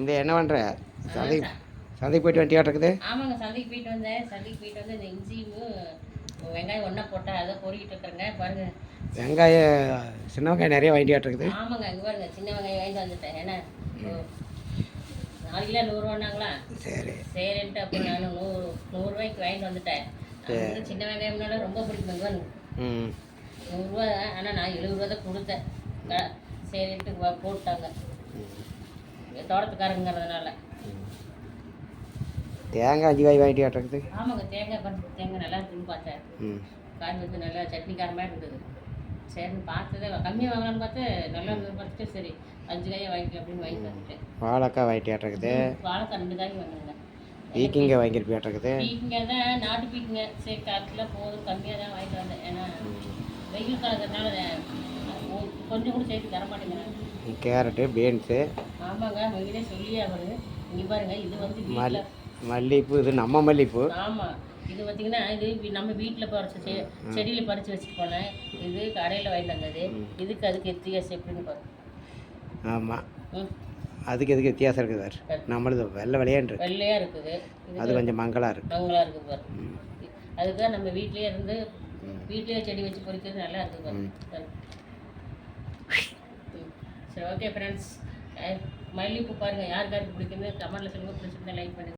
இந்த என்ன பண்ணுற சந்தை ச சந்தைக்கு போயிட்டு வந்துட்டியாட்டிருக்குது? ஆமாங்க, சந்தைக்கு போயிட்டு வந்தேன். சந்தைக்கு போயிட்டு வந்து இந்த இஞ்சியும் வெங்காயம் ஒன்றா போட்டேன். அதை பொறுக்கிட்டு இருக்கிறேங்க. பாருங்க, வெங்காயம் சின்ன வெங்காயம் நிறைய வாங்கிட்டியாட்டிருக்குது. ஆமாங்க, இங்கே பாருங்க, சின்ன வெங்காயம் வாங்கிட்டு வந்துட்டேன். ஏன்னா 4 கிலோ 100 சரி சரின்ட்டு அப்புறம் நான் 100 ரூபாய்க்கு வாங்கிட்டு வந்துட்டேன். வந்து சின்ன வெங்காயம்னால ரொம்ப பிடிக்குங்க. ம் 100 ரூபா, ஆனால் நான் 70 ரூபா தான் கொடுத்தேன். சரின்ட்டு போட்டாங்க தோட்டத்துக்காரங்கிறதுனால. தேங்காய் 5 காய் வாங்கிட்டியாட்டிருக்குது. ஆமாங்க, தேங்காய் நல்லா இருக்குன்னு பார்த்தேன். காய் வந்து நல்லா சட்னிக்காரமாக இருந்தது. சரின்னு பார்த்ததே கம்மியாக வாங்கலாம்னு பார்த்து நல்லா இருந்தது. பார்த்துட்டு சரி 5 காயை வாங்கிக்கலாம் அப்படின்னு வாங்கிட்டு வந்துட்டேன். வாழைக்காய் வாங்கிட்டியாட்டிருக்குது. வாழைக்காய் 2 காய் வாங்கினேங்க. பீக்கிங்க வாங்கியிருப்பியாட்டிருக்குது. பீக்கிங்க தான், நாட்டு பீக்கிங்க. சரி 1/4 கிலோ போதும், கம்மியாக தான் வாங்கிட்டு வந்தேன். ஏன்னா வெயில் காலங்கிறதுனால கொஞ்சம் கூட சேர்த்து தர மாட்டேங்கிறாங்க. Carrot beans. ஆமாங்க, உங்ககிட்ட சொல்லியே வருது. இங்கே பாருங்க, இது வந்து வீட்டில் மல்லிகைப்பூ. இது நம்ம மல்லிகைப்பூ. ஆமாம், இது பார்த்திங்கன்னா இது நம்ம வீட்டில் பறிச்சு செடியில் பறித்து வச்சுட்டு போனேன். இது கடையில் வாங்கிட்டு வந்தது. இதுக்கு அதுக்கு வித்தியாசம் எப்படின்னு பாருங்க. ஆமாம், அதுக்கு எதுக்கு வித்தியாசம் இருக்குது சார்? நம்மளது வெள்ளையாக இருக்குது. அது கொஞ்சம் மங்களாக இருக்குது பாரு. அதுக்கு தான் நம்ம வீட்லேயே இருந்து வீட்லேயே செடி வச்சு பொறிக்கிறது நல்லா இருக்குது பாரு. சரி, ஓகே ஃப்ரெண்ட்ஸ், மல்லிகைப்பூ பாருங்கள், யாருக்காருக்கு பிடிக்குன்னு கமெண்ட்டில் சொல்லுங்கள். பிடிச்சிருந்தா லைக் பண்ணுங்கள்.